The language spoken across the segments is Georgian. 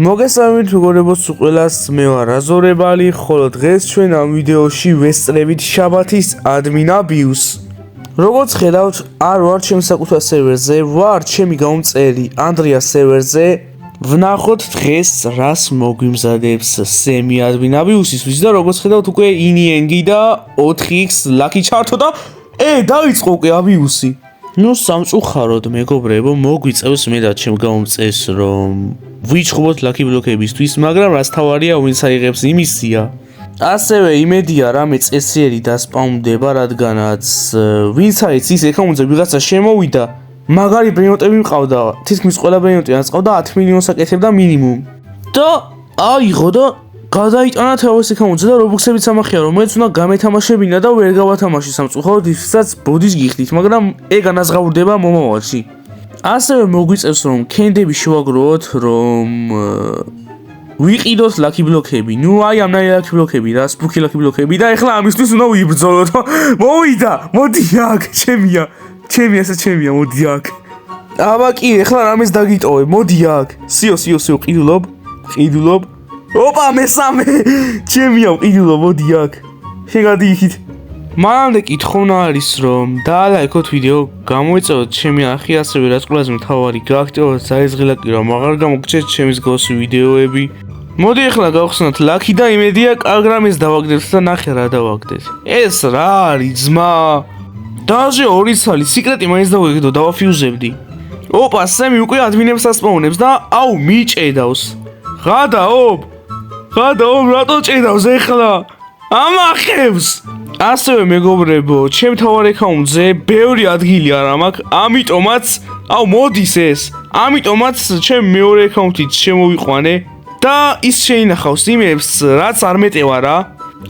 მოგესალმებით მეგობრებო, ყველას მე ვარ აზორებალი, ხოლო დღეს ჩვენ ამ ვიდეოში ვესწრებით შაბათის ადმინ აბიუსს. როგორც ხედავთ, არ ვარ ჩემს საკუთარ სერვერზე, ვარ ჩემი გამომწერი ანდრიას სერვერზე. ვნახოთ დღეს რას მოგვიმზადებს სემი ადმინ აბიუსისთვის და როგორც ხედავთ უკვე ინიენგი და 4x ლაკი ჩართო და დაიწყო უკვე აბიუსი. ნუ სამწუხაროდ მეგობრებო, მოგვიწევს მე და ჩემ გამომწეს რომ ვიჩხუბოთ ლაკი ბლოკებისთვის, მაგრამ რაც თავარია ვინც აიღებს იმისია. ასევე იმედია რამე წესიერი დასპაუნდება, რადგანაც ვინც არის ის ეკაუნტზე ვიღაცა შემოვიდა, მაგარი ბრენოტები მყავდა, თითქმის ყველა ბრენოტი ანწყავდა 10 მილიონს აკეთებდა მინიმუმ. და აიღო და გადაიტანა თავის ეკაუნტზე და რობუქსებიც ამახია, რომელიც უნდა გამეთამაშებინა და ვერ გავათამაში სამწუხაროდ ისაც ბოდის გიხდით, მაგრამ ეგ ანაზღაურდება მომავალში. ასევე მოგვიწევს რომ კენდები შევაგროვოთ, რომ ვიყიდოთ ლაკი ბლოკები. ნუ აი ამნაირი ლაკი ბლოკები რა, სპუკი ლაკი ბლოკები და ეხლა ამისთვის უნდა ვიბრძოლოთ. მოვიდა, მოდი აქ, ჩემია, ჩემია, მოდი აქ. აბა კი, ეხლა რამეს დაგიტოვე, მოდი აქ. სიო, ყიდულობ. ოპა, მესამე, ჩემია, ყიდულობ, მოდი აქ. შეგადი იქით. მანამდე კითხოვნა არის რომ დაალაიქოთ ვიდეო, გამოიწევოთ ჩემი არხი, ასევე რაც ყველაზე მთავარი გააქტიუროთ ზარიზღილაკი, რომ აღარ გამოგჩეთ ჩემი მსგავსი ვიდეოები. მოდი ახლა გავხსნათ ლაკი და იმედია კარგ რამეს დავაგდებთ და ნახე რა დავაგდეთ. ეს რა არის ძმა? დაჟე 2 ცალი სიკრეტი მაინც დავეგდო, დავაფიუზებდი. ოპა, სემი უკვე ადმინებს ასპაუნებს და აუ მიჭედავს. ღადაობ, რატო ჭედავს ახლა? ამახებს. ასევე მეგობრებო, ჩემ თავარ ეკაუნტზე ბევრი ადგილი არ მაქვს, ამიტომაც, მოდის ეს. ამიტომაც ჩემ მეორე ეკაუნტით შემოვიყვანე და ის შეინახავს იმებს, რაც არ მეტევა რა.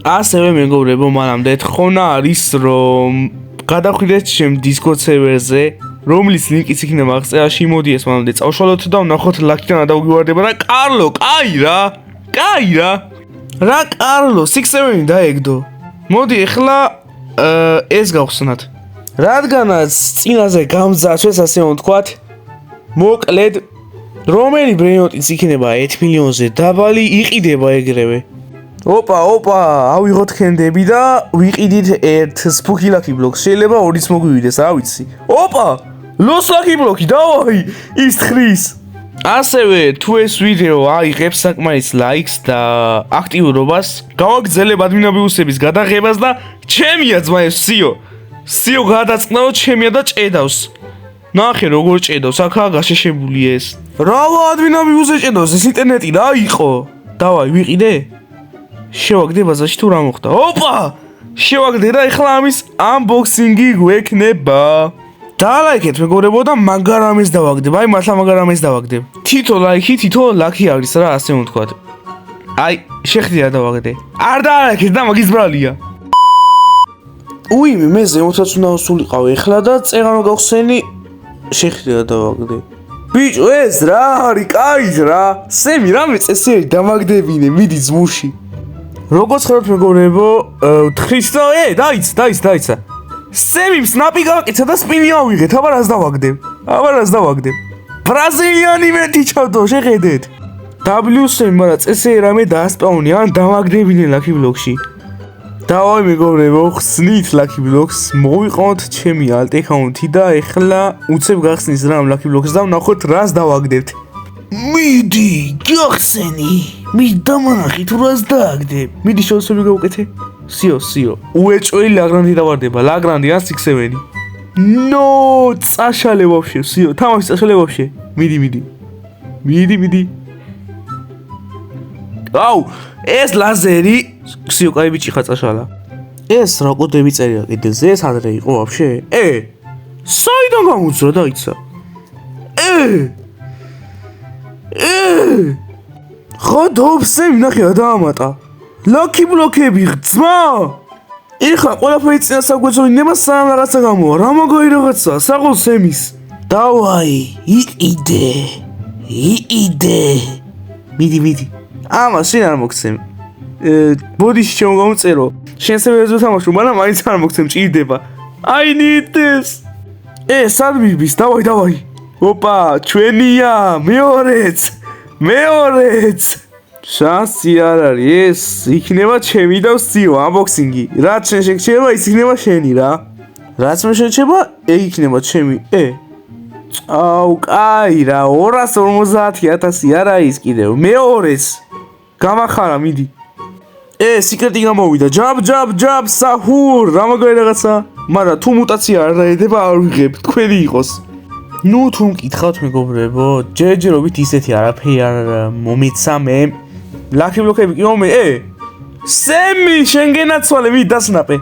ასევე მეგობრებო, მანამდე თხოვნა არის რომ გადახვიდეთ ჩემ Discord სერვერზე, რომლის ლინკიც იქნება აღწერაში. მოდი ეს მანამდე წავშალოთ და ვნახოთ ლაკიდან დავგვივარდება და კარლო, კაი რა. რა კარლო, 6-7 დაეგდო. მოდი ეხლა ეს გავხსნათ. რადგანაც წინაზე გამძარცვეს, ასე ვთქვათ, მოკლედ რომელი ბრენოტიც იქნება 1 მილიონზე დაბალი, იყიდება ეგრევე. ოპა, ავიღოთ კენდები და ვიყიდით ერთ სპუკი ლაკი ბლოკს. შეიძლება 2-იც მოგვივიდეს, რა ვიცი. ოპა, ლოს ლაკი ბლოკი, დავაი, ის თხრის. ასევე თუ ეს ვიდეო აიღებს საკმარის ლაიქს და აქტიურობას, გავაგრძელებ ადმინ აბიუსების გადაღებას და ჩემია ძმა ეს სიო გადაწყნაო ჩემია და ჭედავს. ნახე როგორ ჭედავს, აქაა გაშეშებული ეს. რავა ადმინ აბიუსზე ჭედავს, ეს ინტერნეტი რა იყო? დავაი, ვიყიდე? შევაგდე ბაზაში თუ რა მოხდა? ოპა! შევაგდე და ეხლა ამის unboxing-ი გვექნება. დაალაიქეთ მეგობრებო და მაგარამეს დავაგდებ. აი მართლა მაგარამეს დავაგდებ. თითო ლაიქი, თითო ლაკი არის რა, ასე ვთქვათ. აი, შეხვდი რა დავაგდე. არ დაალაიქეთ და მაგის ბრალია. უიმე, მე ზემოთაც უნდა ვსულიყავ ეხლა და წერანო გავხსენი. შეხვდი რა დავაგდე. ბიჭო, ეს რა არის, კაი რა. სემი რამე წესიერი დამაგდებინე, მიდი ძმუში. როგორც ხედავთ მეგობრებო, თხრის და დაიცა. სემი სნაპი გავაკეთა და სპინი ავიღეთ. აბა რას დავაგდებ? ბრაზილიანი მეტი ჩავდო, შეხედეთ. WSM, მაგრამ წესე რამე დაასპაუნე, ან დამაგდებინე ლაკი ბლოკში. დავაი მეგობრებო, ხსნით ლაკი ბლოკს, მოვიყავთ ჩემი alt ეკაუნტი და ეხლა უცებ გახსნის რამ ლაკი ბლოკს და ვნახოთ რას დავაგდებთ. მიდი, გახსენი. მიდი დამანახი თუ რას დააგდებ. მიდი შევსები გავუკეთე. სიო. უეჭველი ლაგრანდი დავარდება, ლაგრანდი ან 6-7. ნო, წაშალე ვაფშე, სიო, თამაში წაშალე ვაფშე. მიდი. აუ, ეს ლაზერი, სიო, კაი ბიჭი ხა წაშალა. ეს რა კოდები წერია კიდეზე, ეს ადრე იყო ვაფშე? საიდან გამოძრა დაიცა? ხოდობსე ვნახე რა დაამატა. ლაკი ბლოკები ძმა! ეხლა ყველაფერი წინა საგვეცო ინება სამ რაღაცა გამოვა. რა მაგარი რაღაცა, საყოლ სემის. დავაი, იყიდე. მიდი. ამას შენ არ მოგცემ. ბოდიში ჩემ გამწერო. შენ სერვერზე თამაშობ, მაგრამ მაინც არ მოგცემ, ჭირდება. I need this. სად მიბის? დავაი. ოპა, ჩვენია, მეორეც. მეორეც შანსი არ არის ეს იქნება ჩემი და ვსიო unboxing-ი რაც შენ შეგჩება ის იქნება შენი რა რაც მე შეჩება ეგ იქნება ჩემი აუ კაი რა 250,000 არა ის კიდევ მეორეც გამახარა მიდი სიკრეტი გამოვიდა ჯაბ საჰურ რა მაგარი რაღაცა მაგრამ თუ მუტაცია არ დაედება არ ვიღებ თქვენი იყოს ნუ თუ მკითხავთ მეგობრებო ჯერჯერობით ისეთი არაფერი არ მომეცა მე ლაკი ბლოკები კი მომე სემი შენ გენაცვალე մի დასნაპე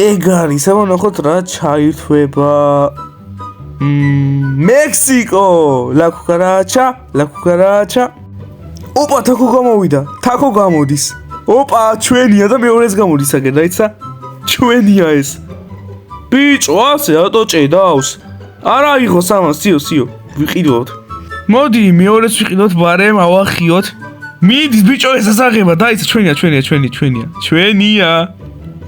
ეგ არის აბა ნახოთ რა ჩაირთვება მექსიკო ლაკუკარაჩა ოპა თაკო გამოვიდა თაკო გამოდის ოპა ჩვენია და მეორეც გამოდის აგერ რაიცა ჩვენია ეს ბიჭო ასე ატო ჭედავს არა იღოს ამას სიო ვიყიდოთ მოდი მეორეც ვიყიდოთ ბარემ ავახიოთ მიდის ბიჭო ეს ასაღება დაიცა ჩვენია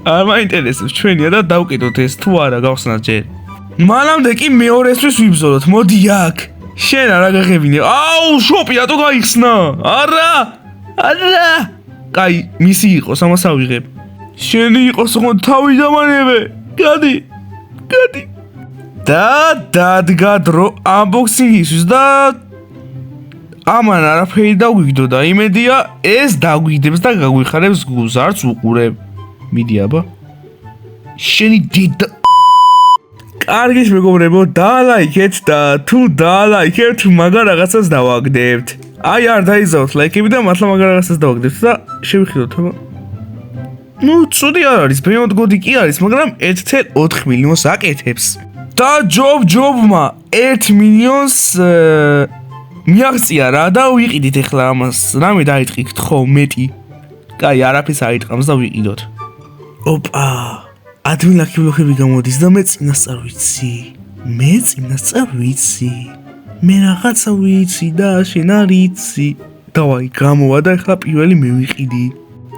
არ მაინტერესებს ჩვენია და დავკიდოთ ეს თუ არა გავხსნათ ჯერ მანამდე კი მეორესთვის ვიბრძოლოთ მოდი აქ შენ არა გაღებინე აუ შოპი რატო გაიხსნა არა კაი მისი იყოს ამას ავიღებ შენი იყოს ხო თავი დამანებე გადი და დადგა დრო unboxing-ისთვის და ამან არაფერი დაგვიგდო და იმედია ეს დაგვიგდებს და გაგვიხარებს გულს არც უყურებ მიდი აბა შენი დიდა კარგის მეგობრებო დალაიქეთ და თუ დალაიქებთ მაგარ რაღაცას დავაგდებთ აი არ დაიზავთ ლაიქები და მართლა მაგარ რაღაცას დავაგდებთ და შევიხილოთ აბა ნუ ცუდი არ არის ბემოდგოდი კი არის მაგრამ 1.4 მილიონს აკეთებს და ჯობმა 1 მილიონს მიაღწია რა და ვიყიდით ახლა ამას რამე დაიტყით ხო მეტი კაი არაფერს აიტყამს და ვიყიდოთ ოპა ადმინ ლაკი ბლოკები გამოდის და მე წინასწარ ვიცი მე რაღაცა ვიცი და შენ არ იცი დავაი გამოვა და ახლა პირველი მე ვიყიდი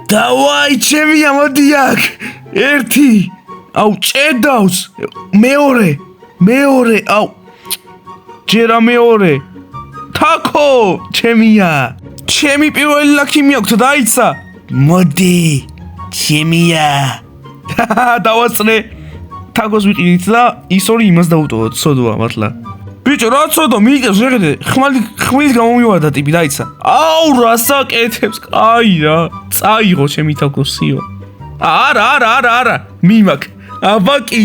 დავაი ჩემია მოდი აქ ერთი აუ ჭედავს მეორე აუ ჯერა მეორე თაკო ჩემია ჩემი პირველი ლაკი მიაქვს დაიცა მოდი ჩემია დავასწრე თაკოს ვიყიდით და ის ორი იმას დაუტოვოთ სოდოა მართლა ბიჭო რა ცოდო მიიგებს შეხედე ხმლის გამომივარდა ტიპი დაიცა აუ რასაკეთებს კაი რა წაიღო ჩემი თაკოსიო არა მიმაქ აბაკი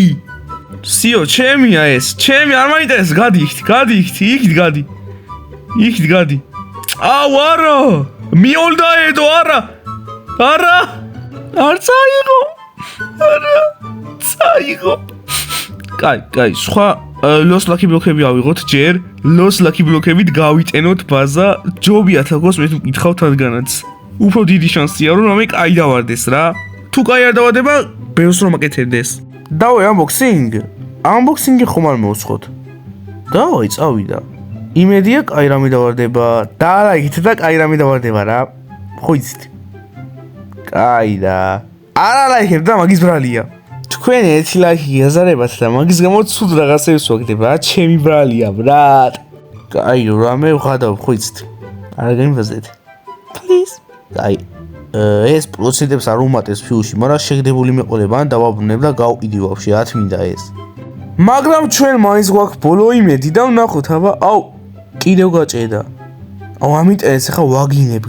სიო ჩემია ეს ჩემი არ მაინტერესს გადი იქით გადი აუ არა მიოლდაედო არა არ წაიღო კაი სხვა ლოს ლაკი ბლოკები ავიღოთ ჯერ ლოს ლაკი ბლოკებით გავიტენოთ ბაზა ჯობია თაკოს მე მკითხავთ რადგანაც უფრო დიდი შანსია რომ ამე კაი დავარდეს რა თუ კაი არ დავარდება ბევრს რომ აკეთებდეს დავე unboxing-ი ხომ არ მოვსხოთ დავაი წავიდა იმედია კაი რამე დავარდება დალაიქით და კაი რამე დავარდება რა ხო იცით კაი და არა ლაიქებ და მაგის ბრალია თქვენ 1 ლაიქი გაზარებათ და მაგის გამო ცუდ რაღაცებს ვაგდებ რა ჩემი ბრალია ბრატ კაი რამე ვღადავ ხო იცით არა გამიბაზეთ please კაი ეს პროცედებს არ უმატებს ფიუში მაგრამ შეგდებული მეყოლება ან დავაბრუნებ და გავყიდი ვაფშე რა თმინდა ეს მაგრამ ჩვენ მაინც გვაქვს ბოლო იმედი და ვნახოთ აბა აუ კიდევ გაჭედა აუ ამიტომ ეს ახლა ვაგინებ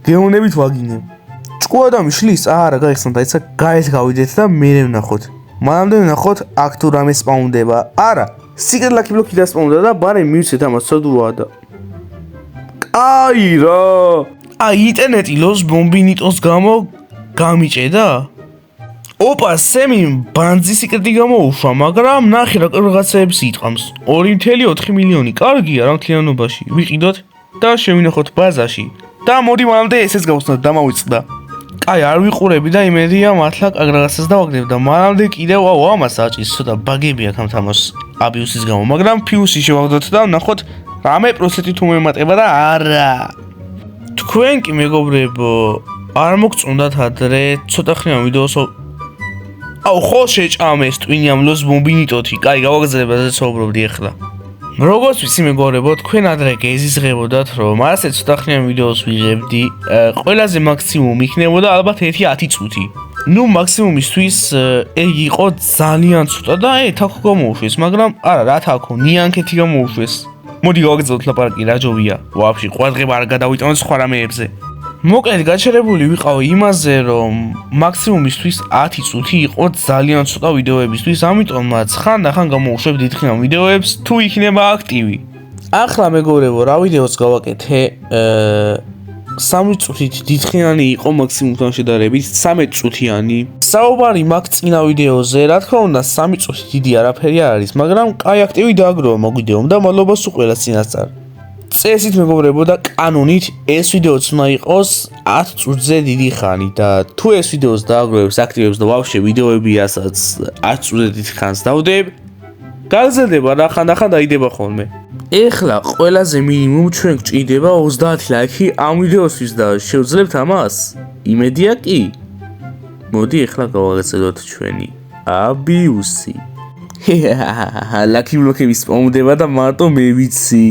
გეუნებით ვაგინებ ჭკუადამი შლის არა გაიხსნა და ისა გაეთ გავიდეთ და მე ვნახოთ მანამდე ვნახოთ აქ თუ რამე სპაუნდება არა სიკრეტ ლაკი ბლოკი დასპაუნდა და ბარე მივცეთ ამას სოდურაა და კაი რა აი ინტერნეტი ლოს ბომბინიტოს გამო გამიჭედა ოპა სემი ბანძი სიკრეტი გამოუშვა მაგრამ ნახე რა რაღაცეებს იტყამს 2.4 მილიონი კარგია რა მთლიანობაში ვიყიდოთ და შევინახოთ ბაზაში და მოდი მანამდე ესეც გავხსნათ და მოვიწყდა კაი არ ვიყურები და იმედია მართლა კაგ რაღაცას დავაგდებ და მანამდე კიდევ აუ ამას აჭის ცოტა ბაგები აქვს ამ თამაშს აბიუსის გამო მაგრამ ფიუსი შევაგდოთ და ვნახოთ რამე პროცენტი თუ მემატება და არა თქვენ კი მეგობრებო არ მოგწონდათ ადრე ცოტა ხნიან ვიდეოს აუ ხო შეჭამეს ტვინი ამ ლოს ბომბინიტოთი კაი გავაგზავნებ ასე საუბრობდი ახლა როგორც ვიცი მეგობრებო, თქვენ ადრე გეზიზღებოდათ, რომ ასე ცოტა ხნიან ვიდეოს ვიღებდი, ყველაზე მაქსიმუმ იქნებოდა ალბათ 1-10 წუთი. ნუ მაქსიმუმისთვის ეგ იყო ძალიან ცოტა და თაქო გამოუშვეს, მაგრამ არა, რა თაქო, ნიანქეთი გამოუშვეს. მოდი გავაგრძელოთ ლაპარაკი, რა ჯობია. ვაფშე, ყვარდღება არ გადავიტანოთ სხვა რამეებზე. მოკლედ გაჩერებული ვიყავ იმაზე, რომ მაქსიმუმისთვის 10 წუთი იყო ძალიან ცოტა ვიდეოებისთვის, ამიტომაც ხანდახან გამოვუშვებ დიდხნიან ვიდეოებს, თუ იქნება აქტივი. ახლა მეგობრებო, რა ვიდეოს გავაკეთე? 3 წუთით დიდხნიანი იყო მაქსიმუმთან შედარებით, 13 წუთიანი. საუბარი მაქვს წინა ვიდეოზე, რა თქმა უნდა, 3 წუთი დიდი არაფერი არ არის, მაგრამ კაი აქტივი დააგროვა მოგვიდეომ და მადლობა სულ ყველას წინასწარ. წესით მეგობრებო და კანონით ეს ვიდეოც უნდა იყოს 10 წუთზე დიდი ხანი და თუ ეს ვიდეოს დააგროვებს აქტივებს და ვაფშე ვიდეოებიასაც 10 წუთზე დიდ ხანს დავდებ, გაგზელდება და ხანდახან დაიდება ხოლმე. ეხლა ყველაზე მინიმუმ ჩვენ გვჭირდება 30 ლაიქი ამ ვიდეოსთვის და შევძლებთ ამას? იმედია კი? მოდი ეხლა გავაგრძელოთ ჩვენი აბიუსი. ლაკი ბლოკების პომდება და მარტო მე ვიცი.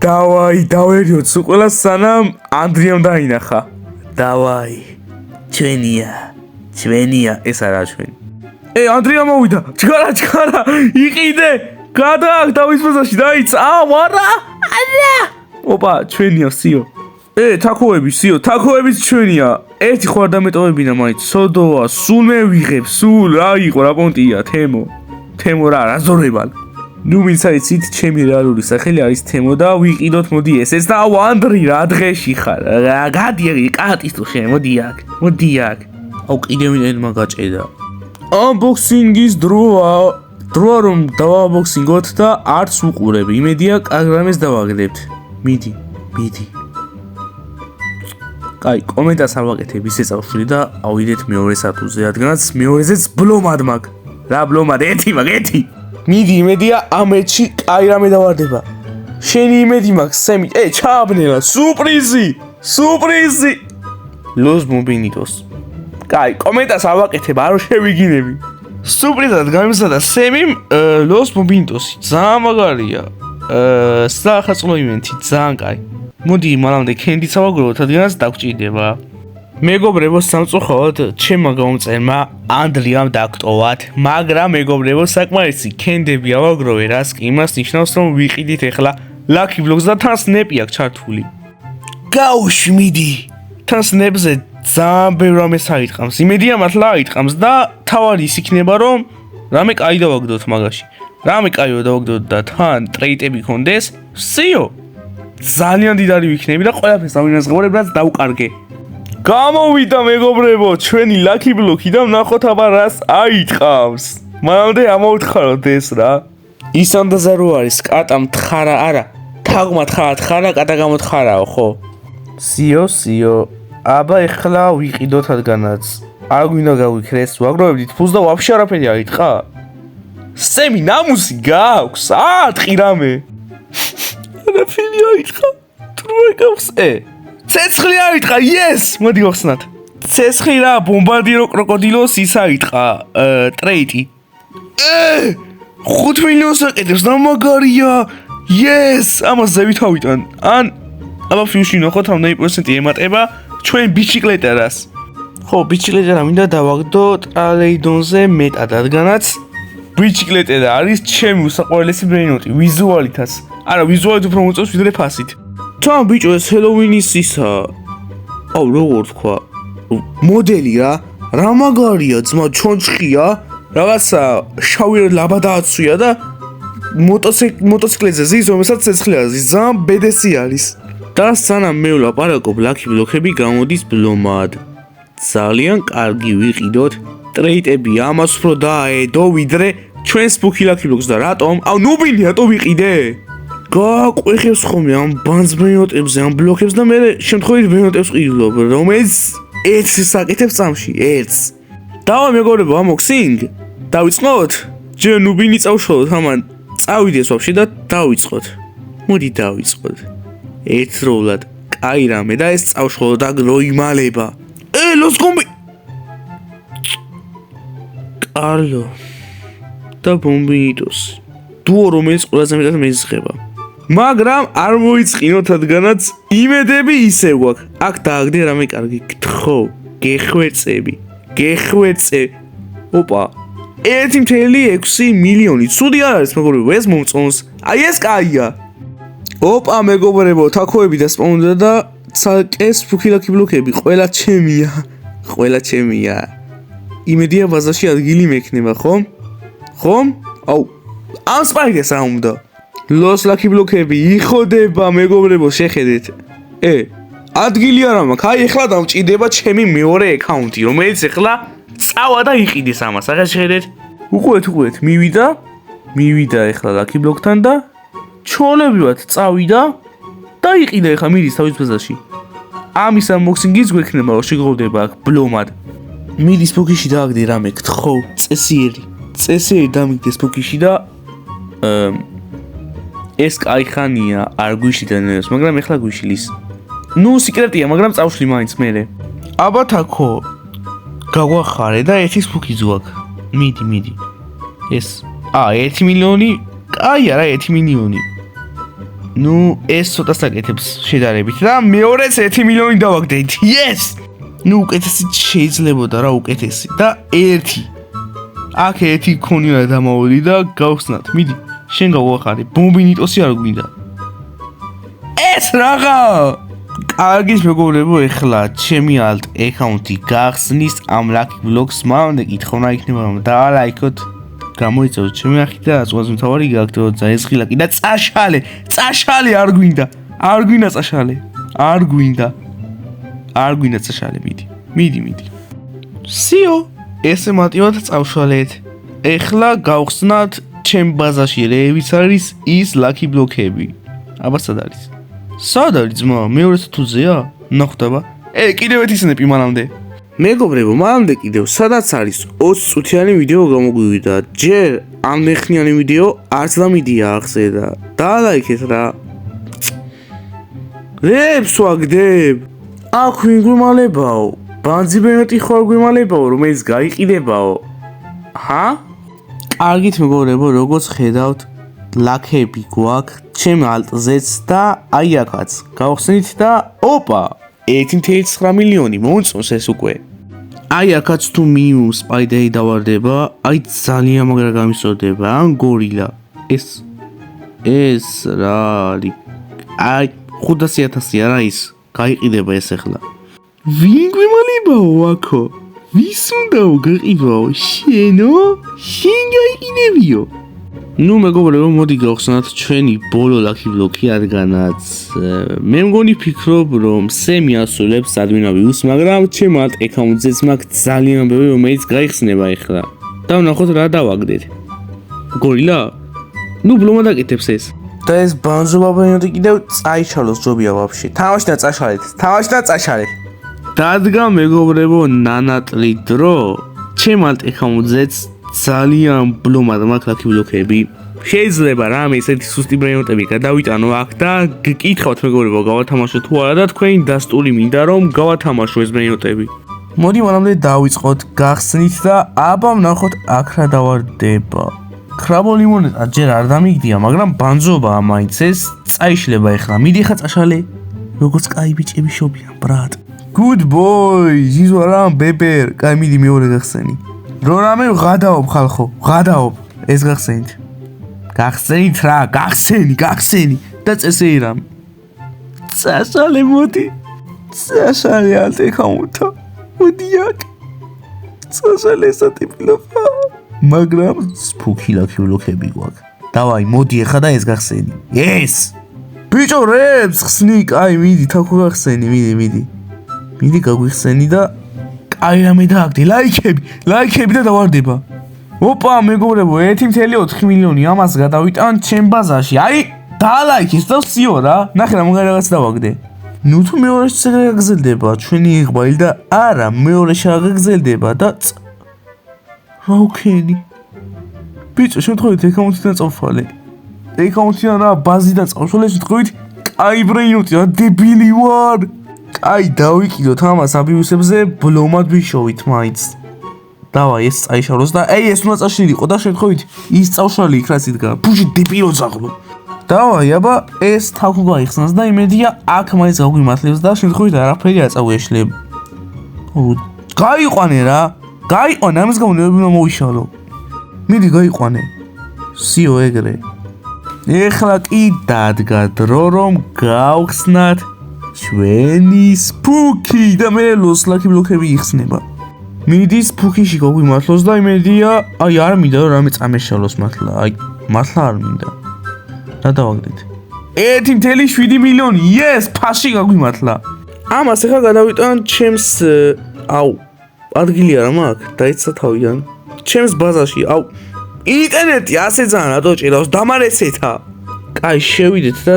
დავაი, დავერიოთ სულ ყველა სანამ ანდრიამ დაინახა. დავაი. ჩვენია, ეს არაა ჩვენი. ანდრია მოვიდა. ჩქარა, იყიდე. გადააკ დავის ბაზარში დაიცა. მარა. ოპა, ჩვენია სიო. თაქოების ჩვენია. ერთი ხო არ დამეტოვებინა მაინც. სოდოა, სულ მე ვიღებ, სულ რა იყო, რა პონტია, თემო რა ზორებალ. ნუ ვინც აიცით, ჩემი რეალური სახელი არის თემო და ვიყიდოთ მოდი ესეც და ანდრი რა დღეში ხარ. გადიერი კატის თუ შენ, მოდი აქ. აუ კიდევ ვინმე გაჭედა. Unboxing-ის დროა რომ დავაunboxing-ოთ და არც უყურებ. იმედია კაგრამეს დავაგდებთ. მიდი. კაი, კომენტარს არ ვაკეთებ ისე წავშვილი და ავიდეთ მეორე სატუზე, რადგანაც მეორეზეც ბლომად მაგ. რა ბლომად? ერთი მაგ. მიდი, იმედია ამ ეთში კაი რამე დავარდება. შენი იმედი მაქვს, სემი. ჩააბნელა, სურპრიზი. Los Mombinitos. კაი, კომენტარს არ ვაკეთებ, არ შევიგინები. სურპრიზად გამიზადა სემიმ Los Mombinitos. ძალიან მაგარია. სახაწყლო ივენთი, ძალიან კაი. მოდი მანამდე კენდიც ავაგროვოთ, რადგანაც დაგჭირდება. მეგობრებო, სამწუხაროდ ჩემმა გამომწერმა ანდრიამ დაგტოვათ, მაგრამ მეგობრებო, საკმარისი კენდები ავაგროვე, რაც კი იმას ნიშნავს, რომ ვიყიდით ახლა Lucky Vlogs და თან სნეპი აქვს ჩართული. გაუშვიდი. თან სნეპზე ძალიან ბევრ რამეს აიტყამს. იმედია მართლა აიტყამს და თავარი ის იქნება, რომ რამე კაი დავაგდოთ მაგაში. რამე კაიო დავაგდოთ და თან ტრეიტები გქონდეს. სიო. ძალიან დიდარი ვიქნები და ყველაფერს დავინაზღაურებ, რაც დავკარგე. გამოვიდა მეგობრებო, ჩვენი Lucky Block-ი და ვნახოთ აბა რას აიტყავს. მანამდე ამოვთხაროთ ეს რა. ის ანდაზა რო არის, კატა მთხარა არა. თაღმა თხარა, კატა გამოთხარაო, ხო? სიო. აბა ეხლა ვიყიდოთ რადგანაც არ გვინდა გავიქრეს, ვაგროვებდით ფულს და ვაფშე არაფერი აიტყა. სემი ნამუსი გაქვს, ატყი რამე. არაფერი აიტყა. თურმე ცეცხლი აიტყა, yes! მოდი გავხსნათ. ცეცხლი რა, ბომბარდირო კროკოდილოს ის აიტყა, ტრეიტი. 5 მილიონს აკეთებს, და მაგარია. Yes! ამას ზევით ავიტან. ან აბა ფიუში ნახოთ, რამდენი პროცენტი ემატება ჩვენ ბიჩიკლეტერას. ხო, ბიჩიკლეტერა მინდა დავაგდო ტრალეიდონზე მეტად, რადგანაც ბიჩიკლეტერა არის ჩემი უსაყვარლესი ბრეინოტი, ვიზუალითაც. არა, ვიზუალით უფრო მოწევს ვიდრე ფასით. თან ბიჭო, ეს ჰელოვინის ისა. აუ, როგორ თქვა? მოდელი რა მაგარია, ძმა ჩონჩხია, რაღაცა შავი ლაბადააცვია და მოტოციკლებზე ზის, რომელსაც ცეცხლი არის, ძალიან ბედესი არის. და სანამ მე ვლაპარაკობ, Lucky Block-ები გამოდის ბლომად. ძალიან კარგი ვიყიდოთ ტრეიტები, ამას უფრო დაედო ვიდრე ჩვენ Spooky Lucky Blocks და რატომ? აუ, ნუბინი რატო ვიყიდე? გაყვეხებს ხოლმე ამ ბანს ბრეინოტებზე, ამ ბლოკებს და მე შემთხვევით ბრეინოტებს ყიდულობ, რომელიც ერთს აკეთებს წამში, ერთს. დავა მეგობრებო, unboxing. დავიწყოთ? ჯერ ნუბინი წავშალოთ, ამან წავიდეს ვაფშე და დავიწყოთ. მოდი დავიწყოთ. ერთდროულად კაი რამე და ეს წავშალოთ და გროიმალება. Los Combi. კარლო და ბომბინიტოს. დუო რომელიც ყველაზე მეტად მეზღება. მაგრამ არ მოიწყინოთ რადგანაც იმედები ისე გვაქვს. აქ დააგდე რამე კარგი გთხოვ, გეხვეწე. ოპა 1.6 მილიონი. ცუდი არ არის მეგობრებო, ეს მომწონს. აი ეს კაია. ოპა მეგობრებო, თაქოები დასპაუნდა და ცალკე სპუკილაკი ბლოკები. ყველა ჩემია. იმედია ბაზაში ადგილი მექნება, ხომ? აუ, ამ სპაიდერს რა უნდა? ლოს ლაკი ბლოკები იხოდება მეგობრებო, შეხედეთ. ადგილი არ მაქვს. აი ეხლა დამჭირდება ჩემი მეორე აკაუნტი, რომელიც ეხლა წავა და იყიდეს ამას. ახლა შეხედეთ. უყურეთ, მივიდა ეხლა ლაკი ბლოკთან და ჩოლებივად წავიდა და იყიდა ეხლა მიდის თავის ბაზაში. ამის unboxing-იც გვექნება, რომ შეგროვდება აქ ბლომად. მიდის სპუკიში დააგდე რამე, გთხოვ, წესიერი დამიგდე სპუკიში და ეს კაიხანია, არ გვიშლიდან, მაგრამ ეხლა გვიშლის. ნუ სიკრეტია, მაგრამ წავშლი მაინც მერე. აბა თაქო გაგვახარე და ერთი სპუკი ზუაქ. მიდი. ეს 1 მილიონი. აი არა 1 მილიონი. ნუ ეს ცოტა საკეთებს შედარებით და მეორეც 1 მილიონი დავაგდეთ. Yes! ნუ უკეთესი შეიძლებოდა რა უკეთესი და 1. აქ 1 ქონია დამავალი და გავხსნათ. მიდი, შენ გაგვახარე. ბომბინიტოსი არ გვინდა. ეს რაღა! კარგის მეგობრებო, ეხლა ჩემი alt account-ი გახსნის ამ lucky blocks მანამდე კითხავნა იქნება რომ დაალაიქოთ. გამოიწევთ ჩემი არხი და ზღვაზე მთავარი გააქტიუროთ და ეს ღილაკი და წაშალე არ გვინდა წაშალე არ გვინდა წაშალე მიდი სიო ესე მარტივად წავშალეთ ეხლა გავხსნათ ჩემ ბაზაში რევიც არის ის lucky block-ები აბა სად არის ძმა მეორე თუზეა ნახტება კიდევ ერთი სნეპი მანამდე მეგობრებო, მანამდე კიდევ სადაც არის 20 წუთიანი ვიდეო გამოგვივიდა. ჯერ ამდენ ხნიანი ვიდეო არც დამიდია ახზე და დაალაიქეთ რა. რებს ვაგდებ. აქ ვინ გვიმალებაო? ბანძი ბენოტი ხარ გვიმალებაო, რომელიც გაიყიდებაო. ჰა? კარგით მეგობრებო, როგორც ხედავთ, ლაქები გვაქვს, ჩემ ალტზეც და აი აქაც. გავხსნით და ოპა 1.9 მილიონი მომწონს ეს უკვე. აი აქაც თუ მიუ სპაიდერი დავარდება, აი ძალიან მაგრა გამისწორდება, ან გორილა. ეს რა არის? აი 500.000 არა ის, გაიყიდება ეს ახლა. ვინ გვიმალებაო აქო? ვის უნდაო გაიყიდაო? შენო? შენ გაიყიდებიო? ნუ მეგობრებო, მოდი გავხსნათ ჩვენი ბოლო lucky block-ი, რადგანაც მე მგონი ფიქრობ, რომ სემი ასრულებს ადმინავიუს, მაგრამ ჩემ alt account-ზეც მაქვს ძალიან ბევრი, რომელიც გაიხსნება ახლა. და ვნახოთ რა დავაგდეთ. გორილა? ნუ ბლომა დაკეთებს ეს. და ეს ბანზო ბაბანიოდი კიდევ წაიშალოს ჯობია ვაფშე. თამაში და წაშალეთ. დადგა მეგობრებო, ნანატლი დრო, ჩემ alt account-ზეც ძალიან ბლომად მაქვს lucky block-ები. შეიძლება რამე ესეთი სუსტი ბრეინოტები გადავიტანო აქ და გკითხავთ მეგობრებო, გავათამაშო თუ არა და თქვენი დასტური მინდა რომ გავათამაშო ეს ბრეინოტები. მოდი მანამდე დავიწყოთ, გახსნით და აბა ვნახოთ აქ რა დავარდება. კრაბოლი მონეტა ჯერ არ დამიგდია, მაგრამ ბანძობაა მაინც ეს წაიშლება ეხლა. მიდი ხა წაშალე. როგორც კაი ბიჭები შობიან, ბრატ. Good boy, ზიზო რა ბებერ, კაი მიდი მეორე გახსენი. რო რამე ვღადაობ ხალხო, ეს გახსენით. გახსენით რა, გახსენი და წესეი რამ. წაშალე მოდი. წაშალე alt account-ა. მოდი აქ. წაშალე სატიპლოფა. მაგრამ სპუკი lucky block-ები გვაქვს. დავაი, მოდი ახლა და ეს გახსენი. ეს. ბიჭო რებს ხსნი, კაი მიდი, თაქო გახსენი, მიდი. მიდი გაგვიხსენი და აი რამე დააგდე, ლაიქები და დავარდება. ოპა მეგობრებო, 1.4 მილიონი ამას გადავიტან ჩემ ბაზაში. აი, დაალაიქეს და სიო რა. ნახე რა მაგარი რაღაც დავაგდე. ნუ თუ მეორეში შეგაგზელდება ჩვენი იღბალი და არა, მეორე შეგაგზელდება და რა უქენი. ბიჭო, შემთხვევით აკაუნტიდან წავშალე. აკაუნტიდან რა, ბაზიდან წავშალე, შემთხვევით კაი ბრეინოტი რა, დებილი ვარ. აი დავიკიდოთ ამას აბიუსებზე ბლომად ვიშოვით მაინც. დავაი ეს წაიშალოს და აი ეს უნდა წაშლილიყო და შემთხვევით ის წავშალი იქ რაც იდგა ფუში დებილო ძაღლო დავაი აბა ეს თავი გაიხსნას და იმედია აქ მაინც გაგვიმართლებს და შემთხვევით არაფერი აწავეშლებ გაიყვანე რა გაიყვანე ამის გამო უნდა მოვიშალო მიდი გაიყვანე სიო ეგრე ეხლა კი დადგა დრო რომ გავხსნათ ჩვენი სპუკი და მე ლოსლაკი ბლოქები იხსნება მიდი სპუკიში გაგვიმართლოს და იმედია აი არ მინდა რომ რამე წამეშალოს მართლა აი მართლა არ მინდა რა დავაგდეთ 1.7 მილიონი yes ფაში გაგვიმართლა ამას ეხლა გადავიტან ჩემს აუ ადგილი არა მაქვს დაიცა თავიდან ჩემს ბაზაში აუ ინტერნეტი ასე ძალიან რატო ჭირავს დამარესეთა კაი შევიდეთ და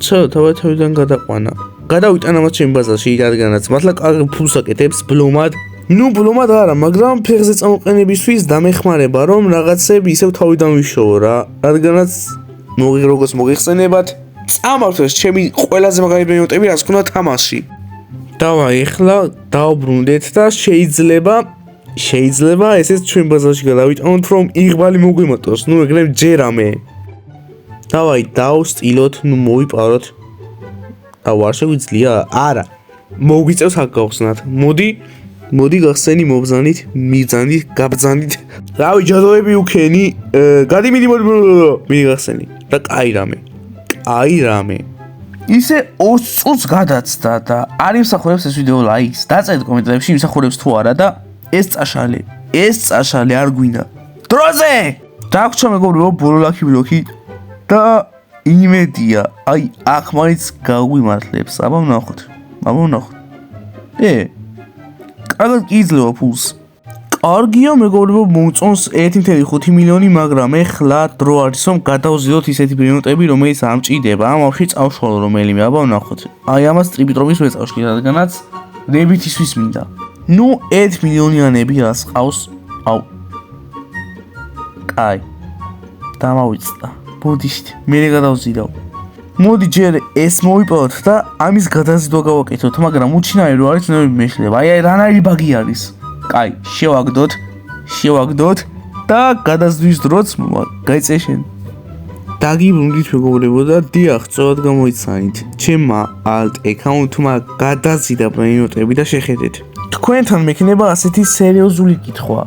ცოტა თავიდან გადაყვანა გადავიტან ამას ჩემს ბაზაში რადგანაც მართლა ფულს აკეთებს ბლომად ნუ ბლომად არა მაგრამ ფეხზე წამოყენებისთვის დამეხმარება რომ რაღაცები ისევ თავიდან ვიშოვო რა რადგანაც როგორც მოგიხსენებათ წამავთ ჩემი ყველაზე მაგარი ბენოტები რაც ქონდა თამაში დავაი ეხლა დავბრუნდეთ და შეიძლება ესეც ჩვენ ბაზარში გადავიტანოთ რომ იღბალი მოგვიმატოს ნუ ეგრე ჯერამე დავაი დავსტილოთ ნუ მოვიპაროთ აუ არ შეგვიძლია არა მოგვიწევს აქ გავხსნათ მოდი გახსენი მობზანით მიბზანით გაბზანით რავი ჯადოები უქენი გადი მიდი გახსენი და კაი რამე ისე 20 წუთს გადაცდა და არ იმსახურებს ეს ვიდეო ლაიქს დაწერთ კომენტარებში იმსახურებს თუ არა და ეს წაშალი არ გვინდა დროზე დაგვრჩა მეგობრებო ბოლო ლაქი ბლოქი და იმედია აი აქ მაინც გაგვიმართლებს აბა ვნახოთ კარგად კი იძლევა ფულს კარგია მეგობრებო მომწონს 1.5 მილიონი მაგრამ ეხლა დრო არის რომ გადავზიდოთ ისეთი ბენოტები რომელიც არ მჭირდება ამავში წავშვალო რომელიმე აბა ვნახოთ აი ამას ტრიპიტრობის ვეწავში რადგანაც ნებითისთვის მინდა ნუ 1 მილიონიანები რას ყავს აუ კაი დამავიწდა ბოდიშით მე გადავზიდავ მოდი ჯერ ეს მოვიპოვოთ და ამის გადაზიდვა გავაკეთოთ მაგრამ უჩინარი რო არის ნებები მეშლება აი რანაირი ბაგი არის კაი შევაგდოთ და გადაზდვის დროც გაიწეშენ დაგიბრუნდით მეგობრებო და დიახ სწორად გამოიცანით ჩემმა alt account-მა გადაზიდა ბენოტები და შეხედეთ თქვენთან მექნება ასეთი სერიოზული კითხვა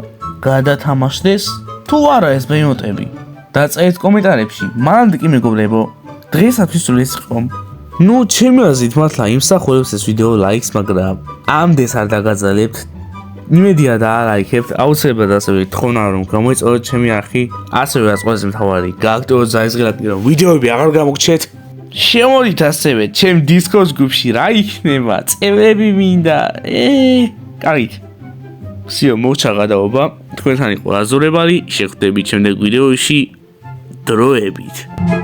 გადათამაშდეს თუ არა ეს ბენოტები დაწერეთ კომენტარებში მანამდე კი მეგობრებო დღეისათვის ეს იყო ნუ ჩემი აზრით მართლა იმსახურებს ეს ვიდეო ლაიქს მაგრამ ამდენს არ დაგაძალებთ იმედია და არ აიქებთ აუცილებლად ასევე თხოვნა რომ გამოიწეროთ ჩემი არხი ასევე რაც ყველაზე მთავარი გააქტიუროთ ზაისღილაკი რომ ვიდეოები აღარ გამოგჩეთ შემოდით ასევე ჩემ Discord ჯგუფში რა იქნება წევრები მინდა კარგით სიო მოჩა გადაობა თქვენთან იყო აზორებარი შეხვდებით შემდეგ ვიდეოში დროებით